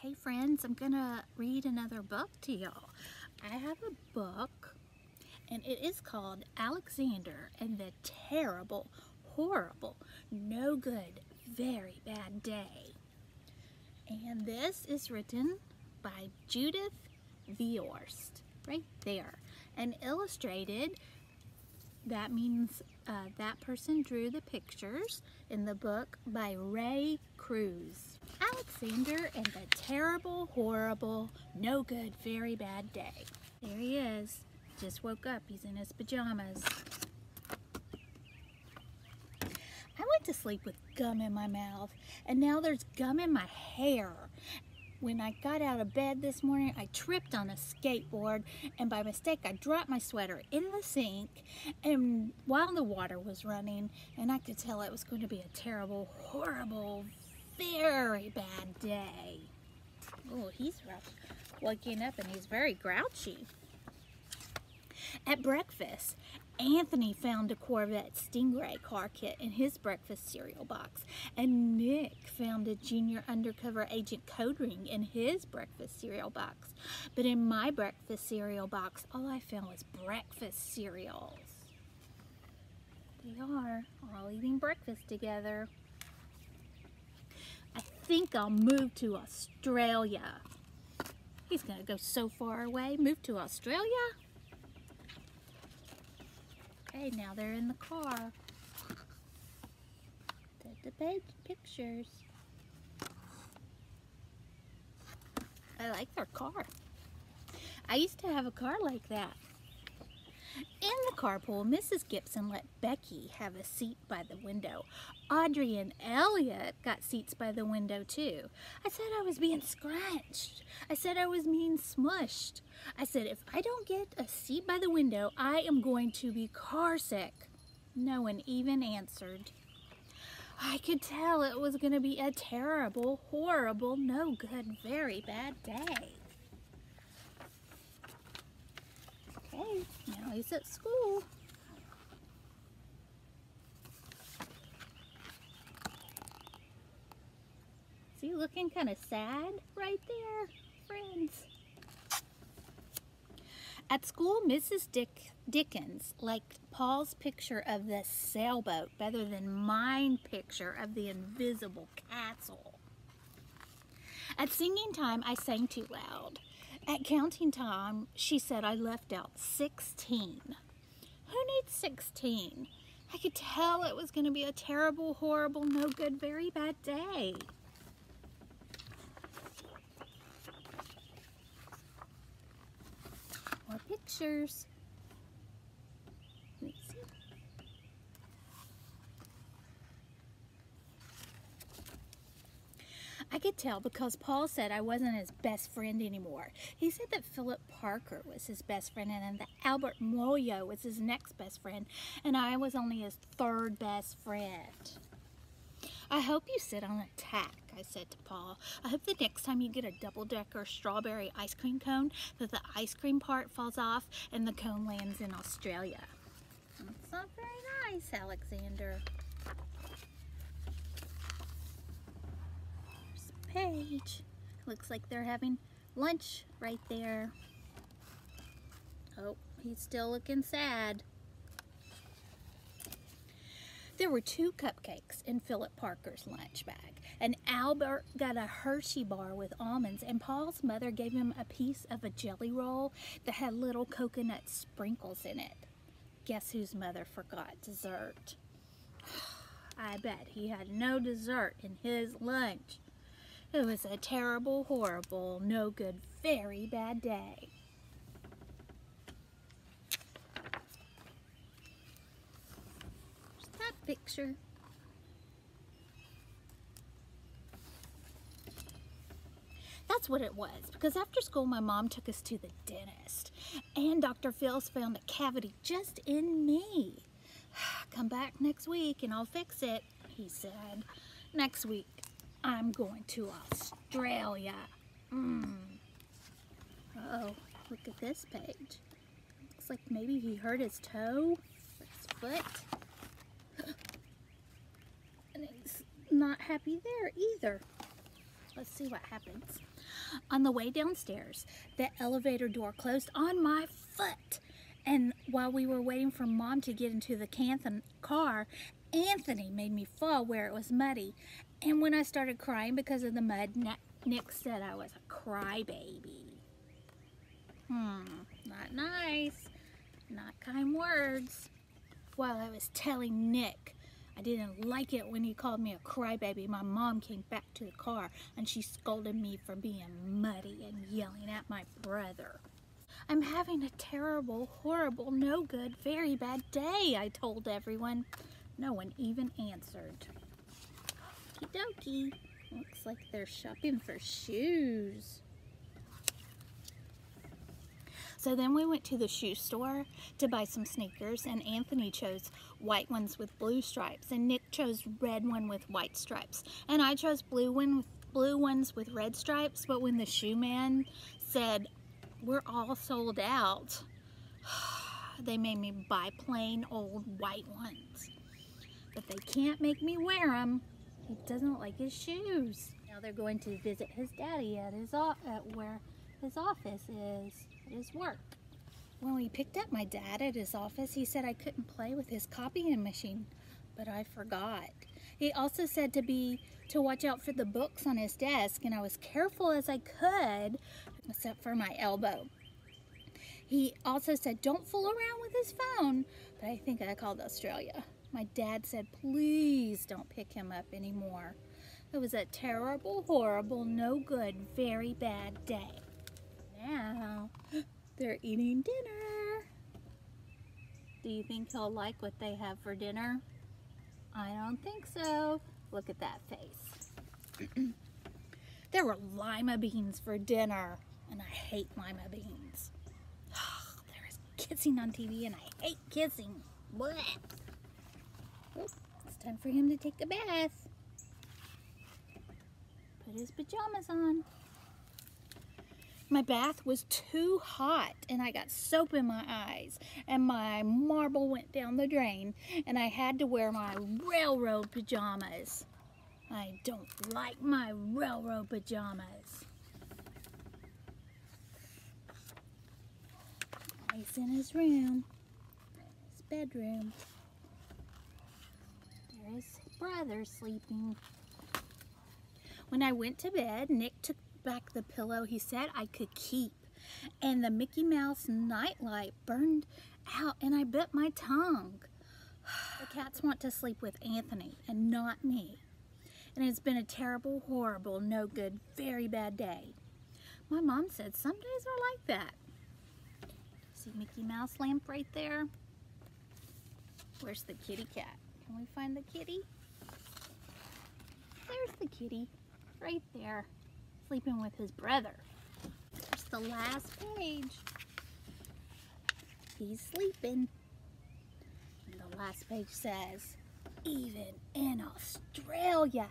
Hey friends, I'm gonna read another book to y'all. I have a book and it is called Alexander and the Terrible, Horrible, No Good, Very Bad Day. And this is written by Judith Viorst, right there. And illustrated, that means that person drew the pictures in the book by Ray Cruz. Alexander and the Terrible, Horrible, No Good, Very Bad Day. There he is. Just woke up. He's in his pajamas. I went to sleep with gum in my mouth, and now there's gum in my hair. When I got out of bed this morning, I tripped on a skateboard, and by mistake, I dropped my sweater in the sink, and while the water was running, and I could tell it was going to be a terrible, horrible, very bad day. Oh, he's rough. Waking up, and he's very grouchy. At breakfast, Anthony found a Corvette Stingray car kit in his breakfast cereal box, and Nick found a Junior Undercover Agent code ring in his breakfast cereal box. But in my breakfast cereal box, all I found was breakfast cereals. They are all eating breakfast together. I think I'll move to Australia. He's gonna go so far away. Move to Australia? Okay, now they're in the car. Did the pictures. I like their car. I used to have a car like that. In the carpool, Mrs. Gibson let Becky have a seat by the window. Audrey and Elliot got seats by the window too. I said I was being scratched. I said I was being smushed. I said if I don't get a seat by the window, I am going to be car sick. No one even answered. I could tell it was going to be a terrible, horrible, no good, very bad day. Okay, now he's at school. Is he looking kind of sad right there, friends? At school, Mrs. Dickens liked Paul's picture of the sailboat better than my picture of the invisible castle. At singing time, I sang too loud. At counting time, she said I left out 16. Who needs 16? I could tell it was going to be a terrible, horrible, no good, very bad day. More pictures. Let me see. I could tell because Paul said I wasn't his best friend anymore. He said that Philip Parker was his best friend and that Albert Moyo was his next best friend and I was only his third best friend. I hope you sit on a tack, I said to Paul. I hope the next time you get a double-decker strawberry ice cream cone that the ice cream part falls off and the cone lands in Australia. That's not very nice, Alexander. Page. Looks like they're having lunch right there. Oh, he's still looking sad. There were 2 cupcakes in Philip Parker's lunch bag, and Albert got a Hershey bar with almonds, and Paul's mother gave him a piece of a jelly roll that had little coconut sprinkles in it. Guess whose mother forgot dessert? I bet he had no dessert in his lunch. It was a terrible, horrible, no good, very bad day. There's that picture. That's what it was, because after school my mom took us to the dentist, and Dr. Phil's found a cavity just in me. Come back next week and I'll fix it, he said. Next week. I'm going to Australia. Uh-oh, look at this page. Looks like maybe he hurt his toe or his foot. And he's not happy there either. Let's see what happens. On the way downstairs, the elevator door closed on my foot. And while we were waiting for Mom to get into the car, Anthony made me fall where it was muddy. And when I started crying because of the mud, Nick said I was a crybaby. Not nice. Not kind words. While I was telling Nick I didn't like it when he called me a crybaby, my mom came back to the car and she scolded me for being muddy and yelling at my brother. I'm having a terrible, horrible, no good, very bad day, I told everyone. No one even answered. Okie dokie. Looks like they're shopping for shoes. So then we went to the shoe store to buy some sneakers, and Anthony chose white ones with blue stripes, and Nick chose red one with white stripes, and I chose blue ones with red stripes. But when the shoe man said we're all sold out, they made me buy plain old white ones. But they can't make me wear them. He doesn't like his shoes. Now they're going to visit his daddy at where his office is, at his work. When we picked up my dad at his office, he said I couldn't play with his copying machine, but I forgot. He also said to watch out for the books on his desk, and I was careful as I could, except for my elbow. He also said don't fool around with his phone, but I think I called Australia. My dad said please don't pick him up anymore. It was a terrible, horrible, no good, very bad day. Now they're eating dinner. Do you think he'll like what they have for dinner? I don't think so. Look at that face. There were lima beans for dinner, and I hate lima beans. There is kissing on TV, and I hate kissing. Blech. Oh, it's time for him to take a bath. Put his pajamas on. My bath was too hot, and I got soap in my eyes, and my marble went down the drain, and I had to wear my railroad pajamas. I don't like my railroad pajamas. He's in his room, his bedroom. There's his brother sleeping. When I went to bed, Nick took back the pillow he said I could keep, and the Mickey Mouse nightlight burned out, and I bit my tongue. The cats want to sleep with Anthony and not me, and it's been a terrible, horrible, no good, very bad day. My mom said some days are like that. See Mickey Mouse lamp right there? Where's the kitty cat? Can we find the kitty? There's the kitty right there, sleeping with his brother. There's the last page. He's sleeping. And the last page says, even in Australia,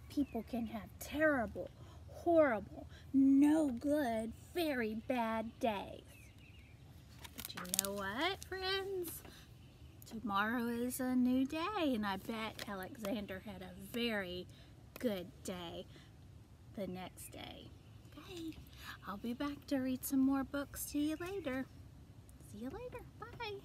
people can have terrible, horrible, no good, very bad days. But you know what, friends? Tomorrow is a new day, and I bet Alexander had a very good day the next day. Okay, I'll be back to read some more books to you later. See you later. Bye.